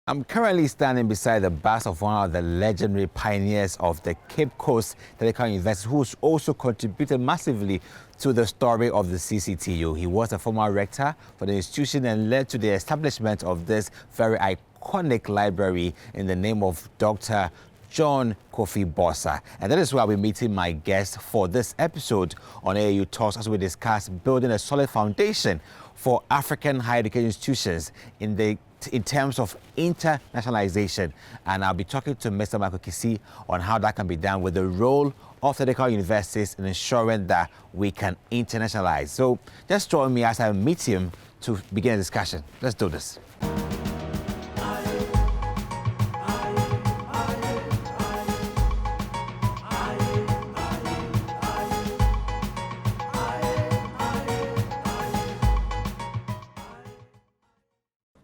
I'm currently standing beside the bust of one of the legendary pioneers of the Cape Coast Technical University, who's also contributed massively to the story of the CCTU. He was a former rector for the institution and led to the establishment of this very iconic library in the name of Dr. John Kofi Bossa. And that is why we're meeting my guest for this episode on AAU Talks as we discuss building a solid foundation for African higher education institutions in terms of internationalization. And I'll be talking to Mr. Michael Kissi on how that can be done with the role of technical universities in ensuring that we can internationalize. So just join me as I meet him to begin a discussion. Let's do this.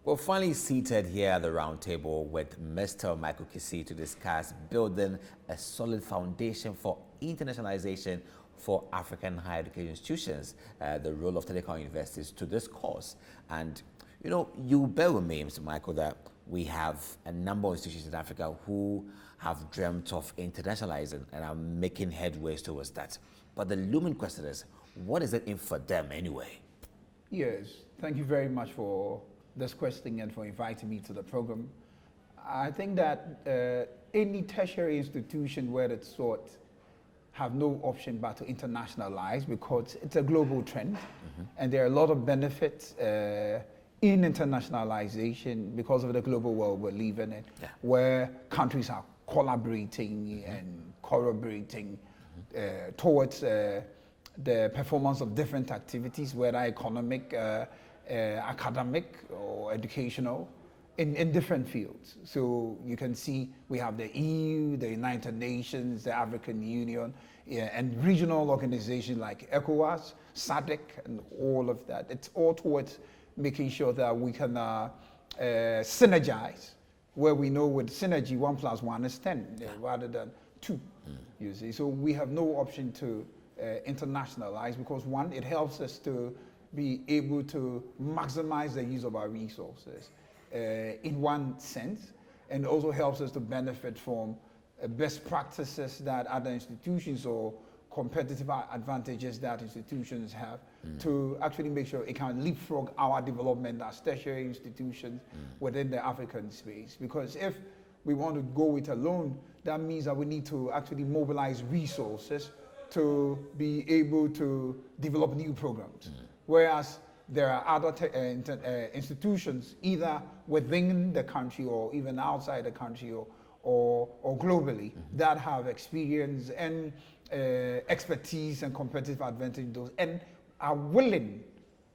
We're finally seated here at the round table with Mr. Michael Kissi to discuss building a solid foundation for internationalization for African higher education institutions, the role of technical universities to this cause. And, you know, you bear with me, Mr. Michael, that we have a number of institutions in Africa who have dreamt of internationalizing and are making headways towards that. But the looming question is, what is it in for them anyway? Yes, thank you very much for this question and for inviting me to the program. I think that any tertiary institution where it's sought have no option but to internationalize because it's a global trend, and there are a lot of benefits in internationalization because of the global world we're living in, where countries are collaborating and corroborating towards the performance of different activities, whether economic, academic or educational, in different fields. So you can see we have the EU, the United Nations, the African Union, and regional organizations like ECOWAS, SADC, and all of that. It's all towards making sure that we can synergize, where we know with synergy 1 + 1 is 10 rather than 2, you see. So we have no option to internationalize because one, it helps us to be able to maximize the use of our resources in one sense, and also helps us to benefit from best practices that other institutions or competitive advantages that institutions have to actually make sure it can leapfrog our development as tertiary institutions within the African space. Because if we want to go it alone, that means that we need to actually mobilize resources to be able to develop new programs. Whereas there are other institutions, either within the country or even outside the country or globally, that have experience and expertise and competitive advantage and are willing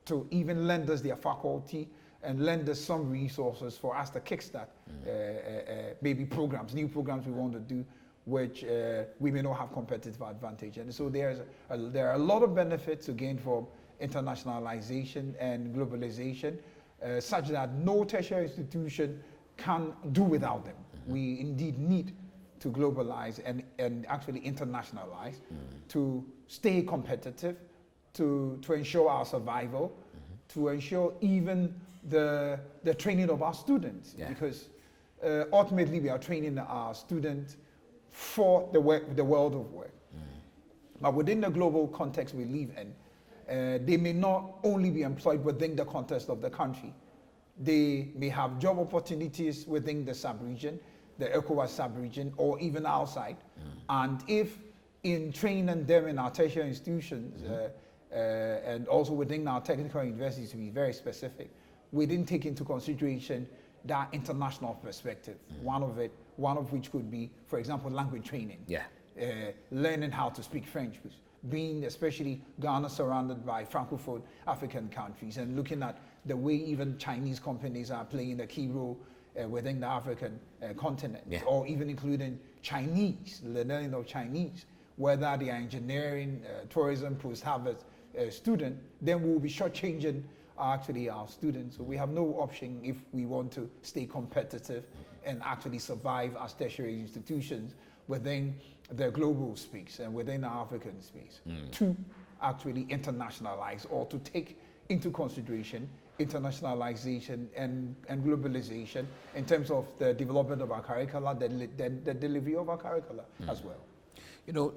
to even lend us their faculty and lend us some resources for us to kickstart maybe programs, new programs we want to do, which we may not have competitive advantage. And so there are a lot of benefits to gain from internationalization and globalization, such that no tertiary institution can do without them. We indeed need to globalize and actually internationalize to stay competitive, to ensure our survival, to ensure even the training of our students, because ultimately we are training our students for the world of work. But within the global context we live in, they may not only be employed within the context of the country. They may have job opportunities within the sub-region, the ECOWAS sub-region, or even outside. And if in training them in our tertiary institutions, and also within our technical universities, to be very specific, we didn't take into consideration that international perspective. One of which could be, for example, language training. Learning how to speak French, being especially Ghana surrounded by Francophone African countries, and looking at the way even Chinese companies are playing a key role within the African continent, or even including Chinese, the learning of Chinese, whether they are engineering, tourism, post-harvest student, then we will be shortchanging actually our students. So we have no option if we want to stay competitive and actually survive as tertiary institutions within the global space and within the African space to actually internationalize or to take into consideration internationalization and globalization in terms of the development of our curricula, the delivery of our curricula as well. You know,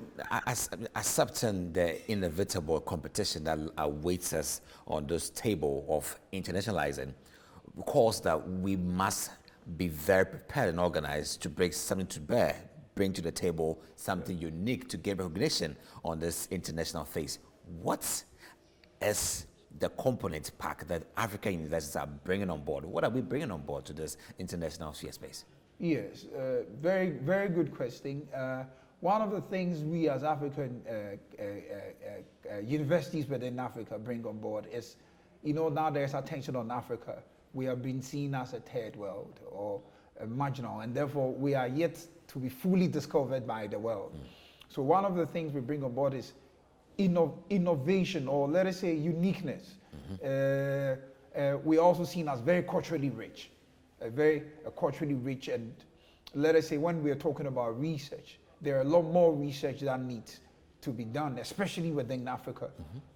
accepting the inevitable competition that awaits us on this table of internationalizing, calls that we must be very prepared and organized to bring something to bear, bring to the table something unique to get recognition on this international phase. What is the component pack that African universities are bringing on board? What are we bringing on board to this international sphere space? Yes, very, very good question. One of the things we as African universities within Africa bring on board is, now there's attention on Africa. We have been seen as a third world or a marginal, and therefore we are yet to be fully discovered by the world. So one of the things we bring on board is innovation, or let us say uniqueness. We're also seen as very culturally rich, culturally rich, and let us say when we're talking about research, there are a lot more research that needs to be done, especially within Africa.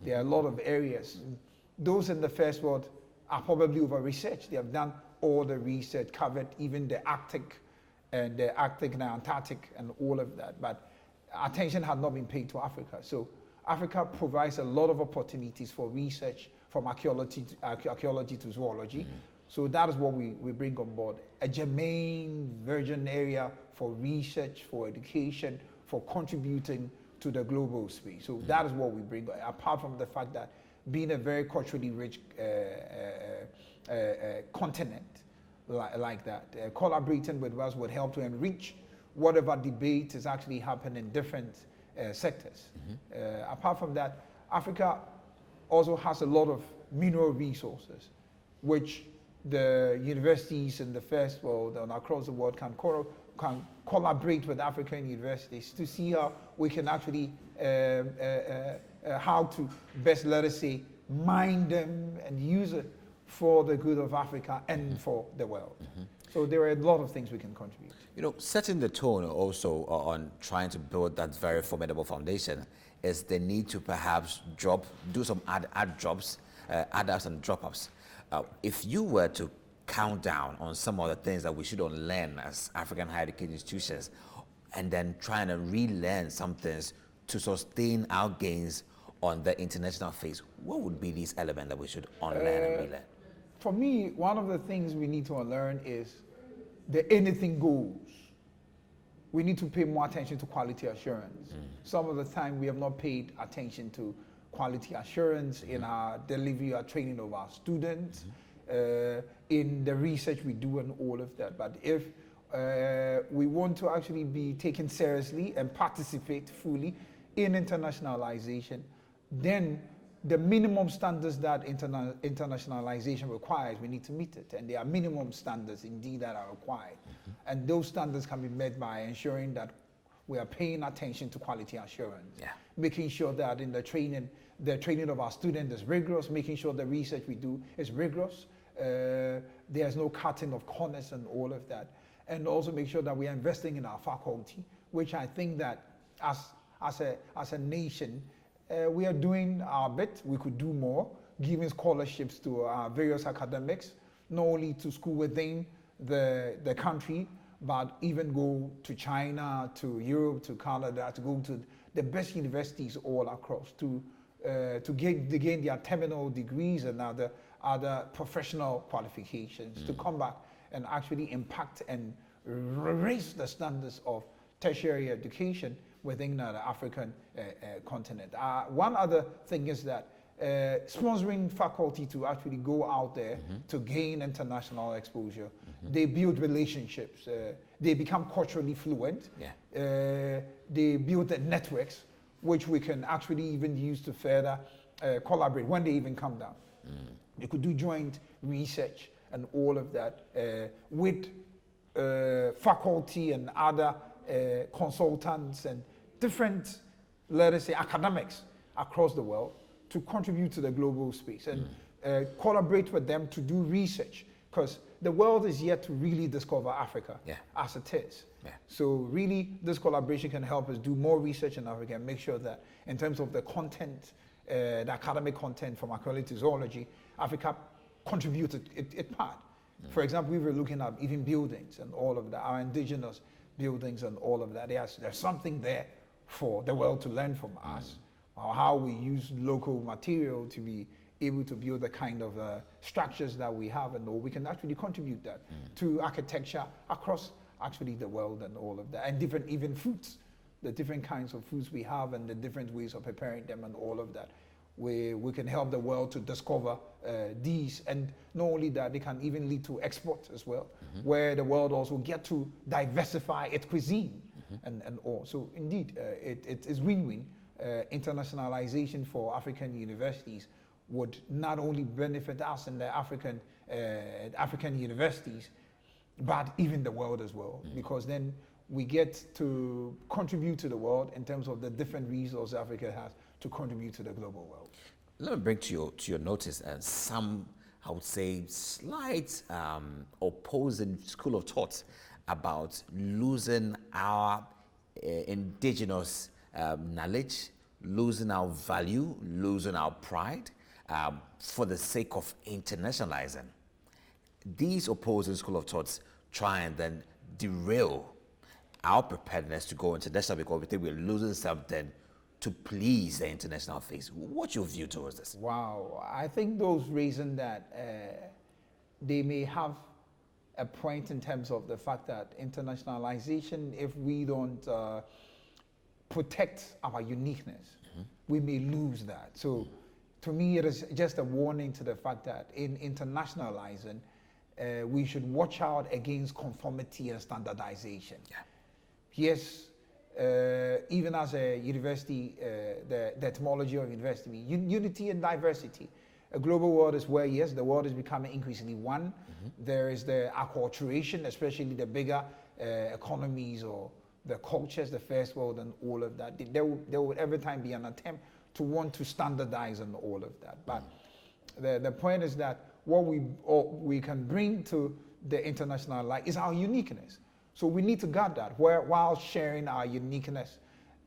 There are a lot of areas. Those in the first world are probably over-researched. They have done all the research, covered even the Arctic and Antarctic and all of that, but attention had not been paid to Africa. So Africa provides a lot of opportunities for research, from archaeology to zoology. So that is what we bring on board. A germane, virgin area for research, for education, for contributing to the global space. So that is what we bring, apart from the fact that being a very culturally rich continent like that, collaborating with us would help to enrich whatever debate is actually happening in different sectors. Apart from that, Africa also has a lot of mineral resources, which the universities in the first world and across the world can collaborate with African universities to see how we can actually, how to best, let us say, mine them and use it for the good of Africa and for the world. So there are a lot of things we can contribute. Setting the tone also on trying to build that very formidable foundation is the need to perhaps do some add drops, add-ups and drop-ups. If you were to count down on some of the things that we should learn as African higher education institutions, and then trying to relearn some things to sustain our gains on the international phase, what would be these elements that we should unlearn and relearn? For me, one of the things we need to unlearn is the anything goes. We need to pay more attention to quality assurance. Some of the time we have not paid attention to quality assurance in our delivery or training of our students, in the research we do and all of that. But if we want to actually be taken seriously and participate fully in internationalization, then the minimum standards that internationalization requires, we need to meet it. And there are minimum standards indeed that are required. And those standards can be met by ensuring that we are paying attention to quality assurance, making sure that in the training of our students is rigorous, making sure the research we do is rigorous. There's no cutting of corners and all of that. And also make sure that we are investing in our faculty, which I think that as a nation, we are doing our bit. We could do more, giving scholarships to our various academics, not only to school within the country, but even go to China, to Europe, to Canada, to go to the best universities all across to gain their terminal degrees and other professional qualifications, to come back and actually impact and raise the standards of tertiary education within the African continent. One other thing is that sponsoring faculty to actually go out there to gain international exposure. They build relationships. They become culturally fluent. They build the networks, which we can actually even use to further collaborate when they even come down. They could do joint research and all of that with faculty and other consultants and different, let us say, academics across the world to contribute to the global space and collaborate with them to do research, because the world is yet to really discover Africa as it is. So really, this collaboration can help us do more research in Africa and make sure that in terms of the content, the academic content from archaeology to zoology, Africa contributed its part. For example, we were looking at even buildings and all of that, our indigenous buildings and all of that. There's something there for the world to learn from us, or how we use local material to be able to build the kind of structures that we have, and all. We can actually contribute that to architecture across actually the world and all of that, and different even foods, the different kinds of foods we have and the different ways of preparing them and all of that. We can help the world to discover these, and not only that, they can even lead to export as well, where the world also get to diversify its cuisine and all. So indeed, it is win-win. Internationalization for African universities would not only benefit us and the African universities, but even the world as well, because then we get to contribute to the world in terms of the different resources Africa has to contribute to the global world. Let me bring to your notice some, I would say, slight opposing school of thought about losing our indigenous knowledge, losing our value, losing our pride for the sake of internationalizing. These opposing school of thoughts try and then derail our preparedness to go international because we think we're losing something to please the international face. What's your view towards this? Wow, I think those reasons that they may have a point in terms of the fact that internationalization, if we don't protect our uniqueness, we may lose that. So to me, it is just a warning to the fact that in internationalizing, we should watch out against conformity and standardization. Yeah. Yes, even as a university, the etymology of university, unity and diversity. A global world is where, yes, the world is becoming increasingly one. There is the acculturation, especially the bigger economies or the cultures, the first world and all of that. There will every time be an attempt to want to standardize and all of that. But the point is that what we can bring to the international life is our uniqueness. So we need to guard that while sharing our uniqueness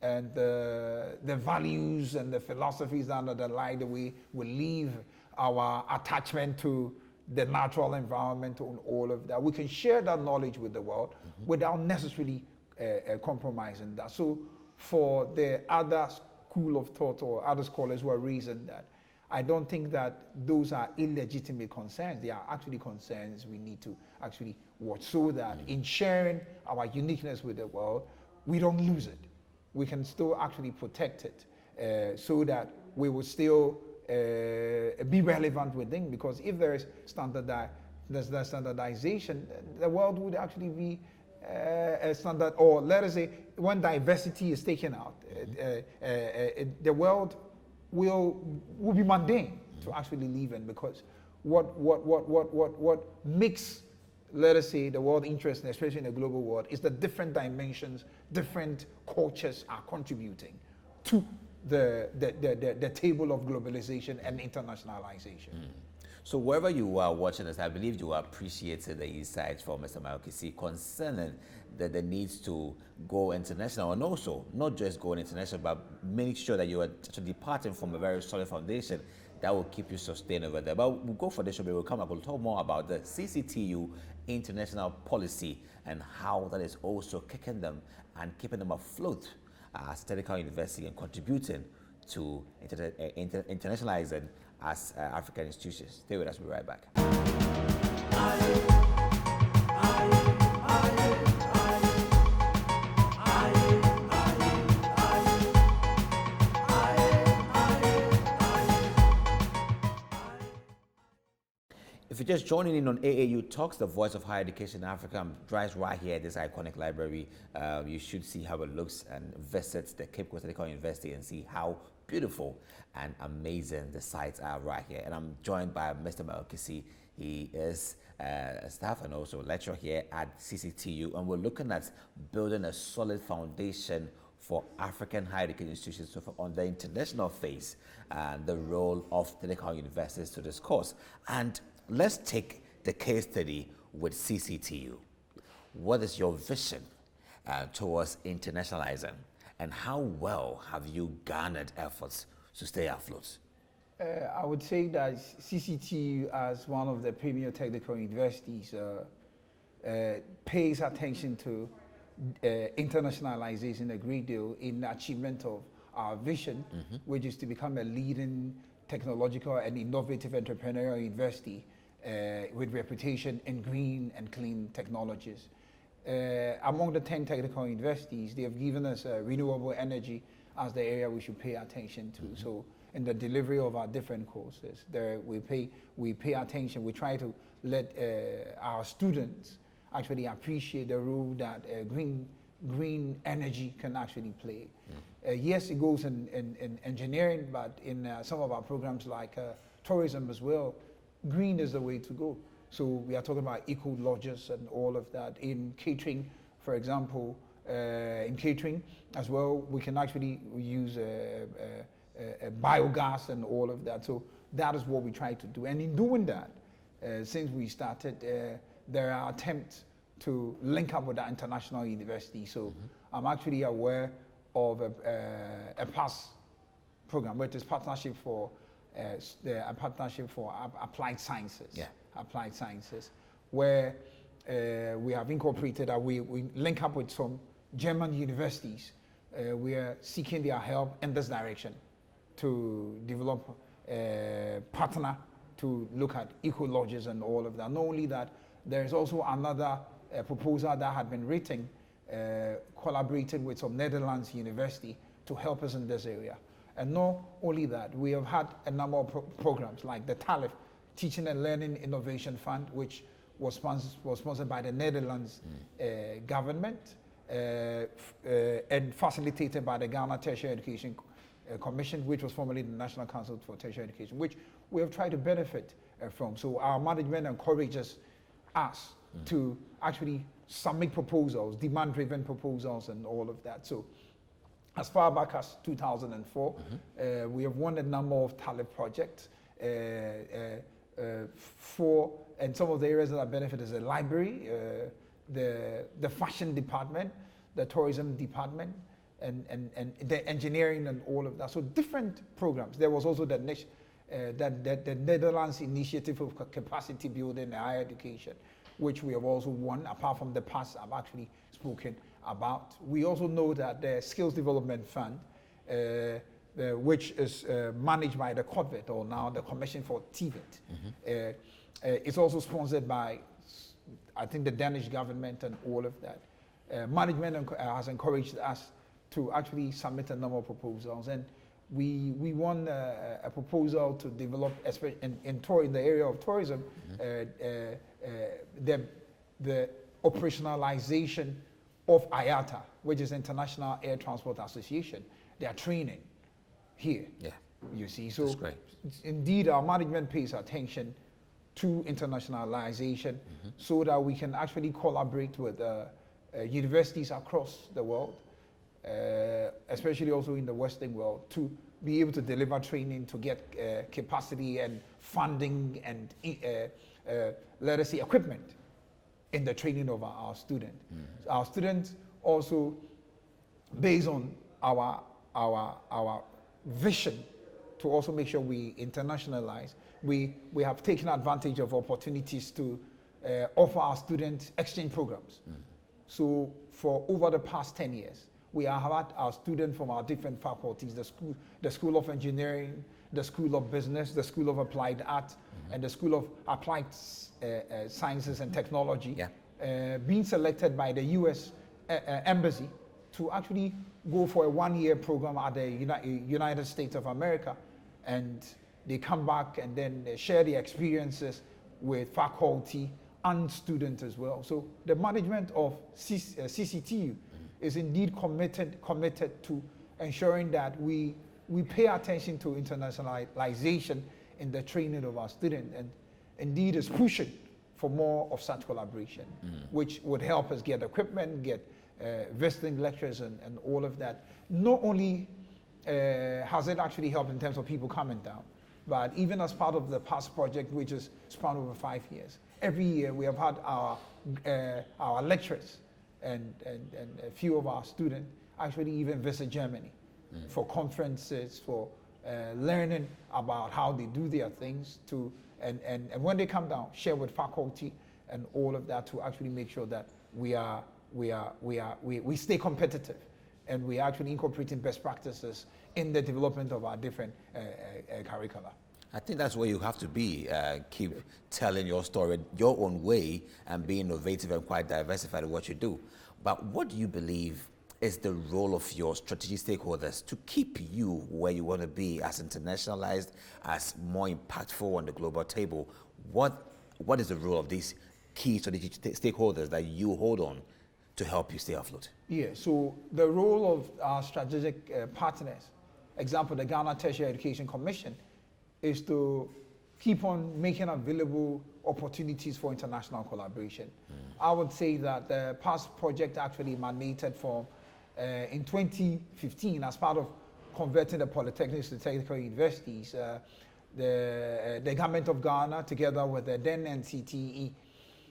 and the values and the philosophies that underlie the way we live, our attachment to the natural environment and all of that. We can share that knowledge with the world without necessarily compromising that. So for the other school of thought or other scholars who are raising that, I don't think that those are illegitimate concerns. They are actually concerns we need to actually watch, so that in sharing our uniqueness with the world, we don't lose it. We can still actually protect it, so that we will still be relevant within. Because if there is standardization, the world would actually be a standard. Or let us say, when diversity is taken out, the world will be mundane to actually live in, because what makes, let us say, the world interesting, especially in the global world, is the different dimensions, different cultures are contributing to the table of globalization and internationalization. So wherever you are watching this, I believe you appreciated the insights from Mr. Kissi concerning the needs to go international, and also not just going international, but make sure that you are departing from a very solid foundation that will keep you sustained over there. But we'll go for this show, but we'll come back. We'll talk more about the CCTU international policy and how that is also kicking them and keeping them afloat as a technical university and contributing to internationalizing as African institutions. Stay with us, we'll be right back. If you're just joining in on AAU Talks, the voice of higher education in Africa, I'm right here at this iconic library. You should see how it looks and visit the Cape Coast Technical University and see how beautiful and amazing the sites are right here. And I'm joined by Mr. Kissi. He is a staff and also a lecturer here at CCTU, and we're looking at building a solid foundation for African higher education institutions on the international phase and the role of technical universities to this course. And let's take the case study with CCTU. What is your vision towards internationalizing, and how well have you garnered efforts to stay afloat? I would say that CCTU, as one of the premier technical universities, pays attention to internationalization a great deal in the achievement of our vision, which is to become a leading technological and innovative entrepreneurial university with reputation in green and clean technologies. Among the 10 technical universities, they have given us renewable energy as the area we should pay attention to. So in the delivery of our different courses, there we pay attention. We try to let our students actually appreciate the role that green energy can actually play. Yes, it goes in engineering, but in some of our programs like tourism as well, green is the way to go. So we are talking about eco lodges and all of that. In catering, for example, in catering as well, we can actually use biogas and all of that. So that is what we try to do. And in doing that, since we started, there are attempts to link up with the international university. So I'm actually aware of a PASS program, which is partnership for a partnership for applied sciences. Yeah. Applied sciences, where we have incorporated that we link up with some German universities. We are seeking their help in this direction to develop a partner to look at eco lodges and all of that. Not only that, there's also another proposal that had been written, collaborated with some Netherlands university to help us in this area. And not only that, we have had a number of programs like the TALIF, Teaching and Learning Innovation Fund, which was sponsored by the Netherlands government and facilitated by the Ghana Tertiary Education Commission, which was formerly the National Council for Tertiary Education, which we have tried to benefit from. So our management encourages us to actually submit proposals, demand-driven proposals and all of that. So as far back as 2004, we have won a number of TALIF projects. And some of the areas that are benefit is the library, the fashion department, the tourism department, and the engineering and all of that. So different programs. There was also the Netherlands Initiative of Capacity Building and Higher Education, which we have also won, apart from the past I've actually spoken about. We also know that the Skills Development Fund, which is managed by the CODVET, or now the Commission for TVET. It's also sponsored by, I think, the Danish government and all of that. Management has encouraged us to actually submit a number of proposals, and we won a proposal to develop, especially in the area of tourism, the operationalization of IATA, which is International Air Transport Association. They are training here. Yeah. You see, so indeed our management pays attention to internationalization so that we can actually collaborate with universities across the world, especially also in the Western world, to be able to deliver training, to get capacity and funding and let us say equipment in the training of our students. Our students also, based on our vision to also make sure we internationalize, we have taken advantage of opportunities to offer our students exchange programs. So for over the past 10 years, we have had our students from our different faculties, the School of Engineering, the School of Business, the School of Applied Art, and the School of Applied Sciences and Technology, being selected by the US Embassy to actually go for a one-year program at the United States of America. And they come back and then share their experiences with faculty and students as well. So the management of CCTU is indeed committed to ensuring that we pay attention to internationalization in the training of our students, and indeed is pushing for more of such collaboration, which would help us get equipment, get visiting lectures and all of that. Not only has it actually helped in terms of people coming down, but even as part of the past project, which is span over 5 years, every year we have had our lecturers and a few of our students actually even visit Germany for conferences, for learning about how they do their things and when they come down, share with faculty and all of that to actually make sure that we stay competitive and we actually incorporating best practices in the development of our different curricula. I think that's where you have to be. Keep telling your story your own way and being innovative and quite diversified in what you do. But what do you believe is the role of your strategic stakeholders to keep you where you want to be as internationalized, as more impactful on the global table? What is the role of these key strategic stakeholders that you hold on to help you stay afloat? Yeah, so the role of our strategic partners, example, the Ghana Tertiary Education Commission, is to keep on making available opportunities for international collaboration. I would say that the past project actually emanated from in 2015 as part of converting the polytechnics to technical universities. The government of Ghana, together with the then NCTE,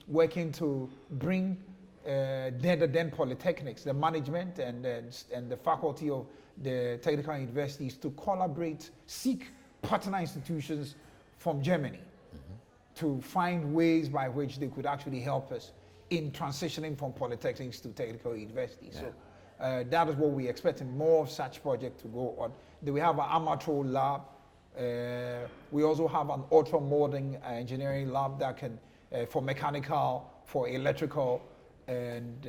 working to bring the then polytechnics, the management and the faculty of the technical universities to collaborate, seek partner institutions from Germany to find ways by which they could actually help us in transitioning from polytechnics to technical universities. Yeah. So that is what we're expecting, more of such projects to go on. Then we have an amateur lab. We also have an ultra modern engineering lab that can, for mechanical, for electrical, and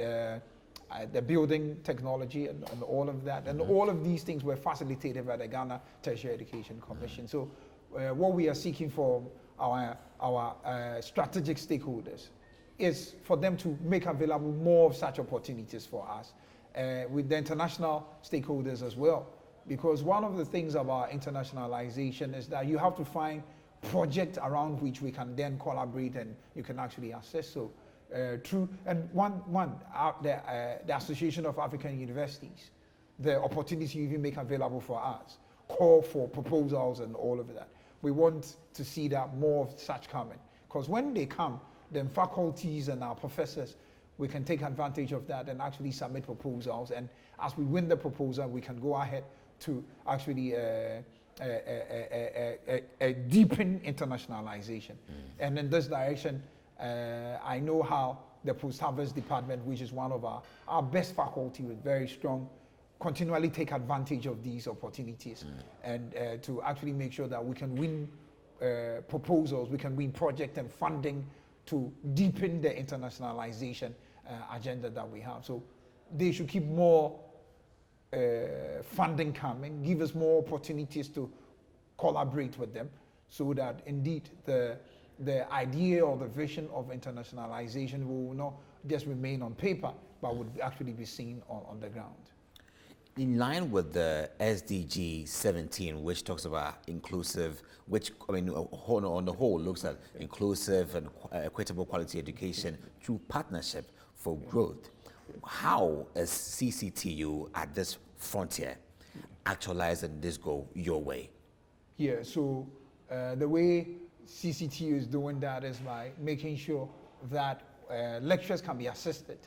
the building technology and all of that. And all of these things were facilitated by the Ghana Tertiary Education Commission. So what we are seeking from our strategic stakeholders is for them to make available more of such opportunities for us with the international stakeholders as well. Because one of the things about internationalization is that you have to find projects around which we can then collaborate and you can actually assess. So true, and the Association of African Universities, the opportunity you even make available for us, call for proposals and all of that. We want to see that more of such coming. Because when they come, then faculties and our professors, we can take advantage of that and actually submit proposals. And as we win the proposal, we can go ahead to actually deepen internationalization. And in this direction, I know how the post-harvest department, which is one of our best faculty with very strong, continually take advantage of these opportunities and to actually make sure that we can win proposals, we can win project and funding to deepen the internationalization agenda that we have. So they should keep more funding coming, give us more opportunities to collaborate with them so that indeed the idea or the vision of internationalization will not just remain on paper, but would actually be seen on the ground. In line with the SDG 17, which talks about inclusive, which on the whole looks at inclusive and equitable quality education through partnership for growth, how is CCTU at this frontier actualizing this goal your way? Yeah, so the way CCTU is doing that is by making sure that lecturers can be assisted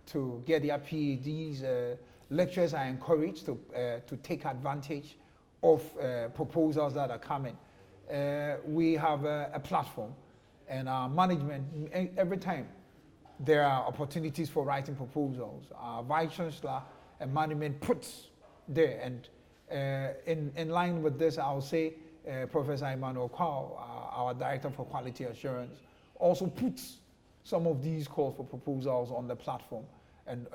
to get their PhDs. Lecturers are encouraged to take advantage of proposals that are coming. We have a platform, and our management, every time there are opportunities for writing proposals, our Vice Chancellor and management puts there. And in line with this, I'll say Professor Emmanuel Kwao, our Director for Quality Assurance, also puts some of these calls for proposals on the platform and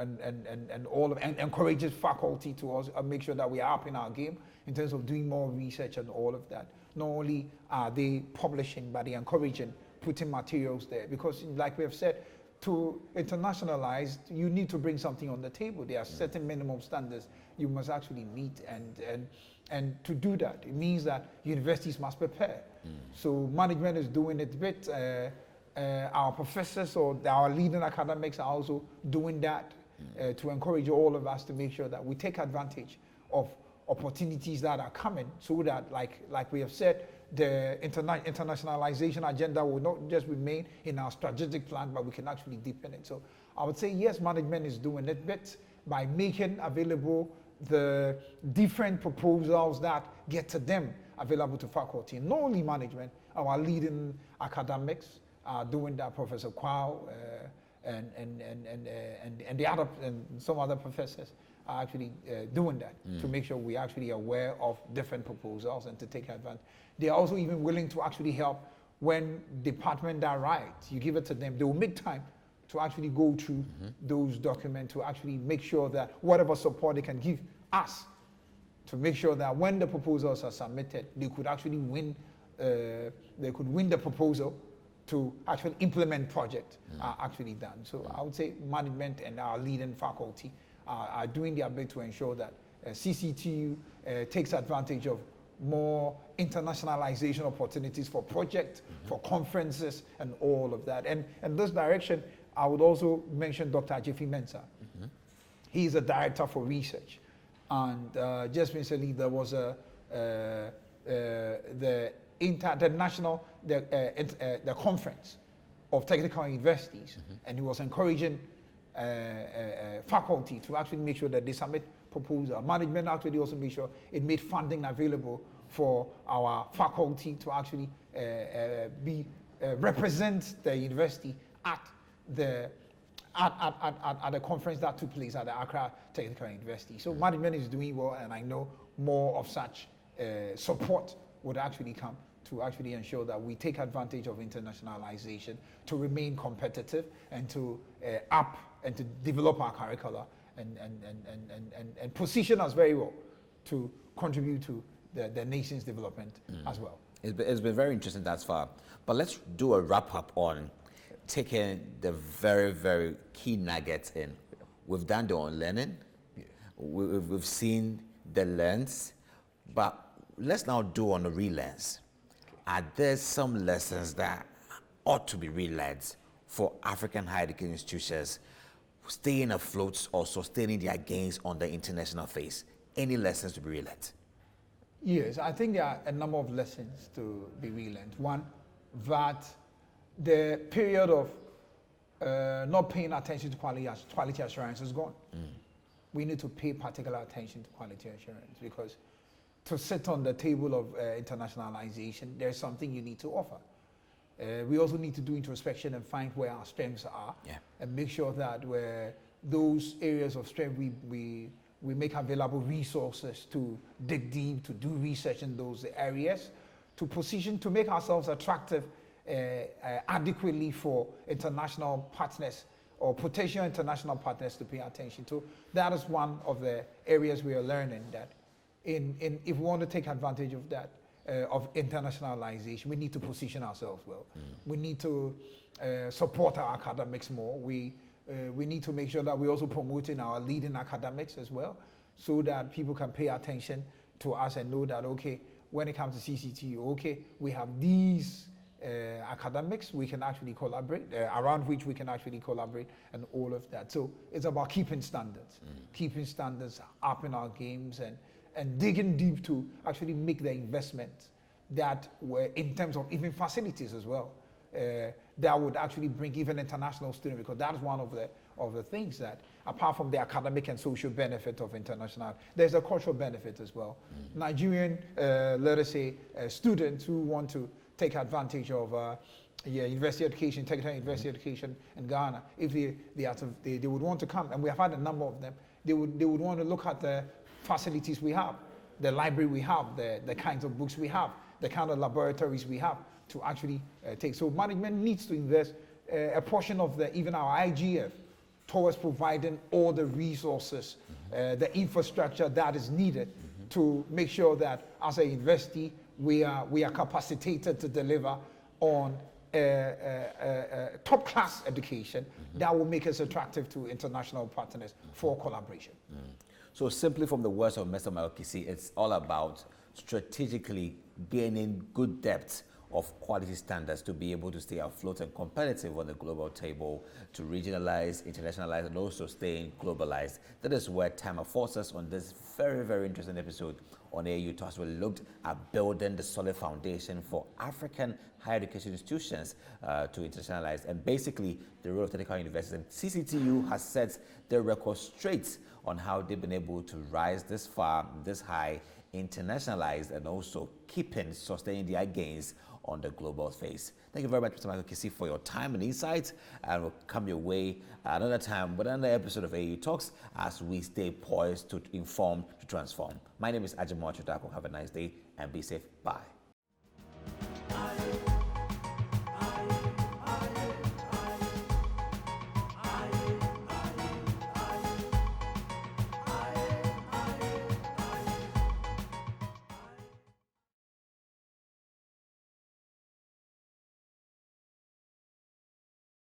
encourages faculty to also make sure that we are up in our game in terms of doing more research and all of that. Not only are they publishing, but they're encouraging putting materials there, because like we have said, to internationalize, you need to bring something on the table. There are certain minimum standards you must actually meet, and to do that, it means that universities must prepare. So management is doing it a bit. Our professors or our leading academics are also doing that to encourage all of us to make sure that we take advantage of opportunities that are coming, so that, like we have said, the internationalization agenda will not just remain in our strategic plan, but we can actually deepen it. So I would say, yes, management is doing it, but by making available the different proposals that get to them available to faculty. And not only management, our leading academics are doing that. Professor Kwao and the other and some other professors are actually doing that to make sure we're actually aware of different proposals and to take advantage. They are also even willing to actually help when department are right. You give it to them, they will make time to actually go through those documents to actually make sure that whatever support they can give us to make sure that when the proposals are submitted, they could actually win. They could win the proposal to actually implement project are actually done. So I would say management and our leading faculty are doing their bit to ensure that CCTU takes advantage of more internationalization opportunities for projects, for conferences, and all of that. And in this direction, I would also mention Dr. Ajefi Mensah. He is a director for research. And just recently, there was the conference of technical universities, and he was encouraging faculty to actually make sure that they submit proposal. Management actually also made sure it made funding available for our faculty to actually represent the university at the conference that took place at the Accra Technical University. So management is doing well, and I know more of such support would actually come to actually ensure that we take advantage of internationalization to remain competitive and to up and to develop our curricula and position us very well to contribute to the nation's development as well. It's been very interesting thus far. But let's do a wrap up on taking the very, very key nuggets in. We've done the on learning. Yeah. We've seen the lens. But let's now do on the relens. Are there some lessons that ought to be relearned for African higher education institutions staying afloat or sustaining their gains on the international phase? Any lessons to be relearned? Yes, I think there are a number of lessons to be relearned. One, that the period of not paying attention to quality assurance is gone. We need to pay particular attention to quality assurance, because to sit on the table of internationalization, there's something you need to offer. We also need to do introspection and find where our strengths are, and make sure that where those areas of strength we make available resources to dig deep, to do research in those areas, to position, to make ourselves attractive adequately for international partners or potential international partners to pay attention to. That is one of the areas we are learning, that if we want to take advantage of that, of internationalization, we need to position ourselves well. We need to support our academics more. We need to make sure that we're also promoting our leading academics as well, so that people can pay attention to us and know that, okay, when it comes to CCTU, okay, we have these academics we can actually collaborate, around which we can actually collaborate, and all of that. So it's about keeping standards up in our games, and digging deep to actually make the investments that were in terms of even facilities as well, that would actually bring even international students, because that is one of the things that, apart from the academic and social benefit of international, there's a cultural benefit as well. Nigerian, let us say, students who want to take advantage of university education, technical university education in Ghana, if they would want to come, and we have had a number of them, they would want to look at the facilities we have, the library we have, the kinds of books we have, the kind of laboratories we have to actually take. So management needs to invest a portion of even our IGF towards providing all the resources, the infrastructure that is needed to make sure that as a university we are capacitated to deliver on top class education that will make us attractive to international partners for collaboration. So simply from the words of Mr. Michael Kissi, it's all about strategically gaining good depth of quality standards to be able to stay afloat and competitive on the global table, to regionalize, internationalize, and also staying globalized. That is where time affords us on this very, very interesting episode on AAU Talks. We looked at building the solid foundation for African higher education institutions to internationalize, and basically the role of technical universities. And CCTU has set their record straight on how they've been able to rise this far, this high, internationalized, and also sustaining their gains on the global phase. Thank you very much, Mr. Michael Kissi, for your time and insights, and we'll come your way another time with another episode of AAU Talks as we stay poised to inform, to transform. My name is Ajimoa Chudako. Have a nice day and be safe. Bye.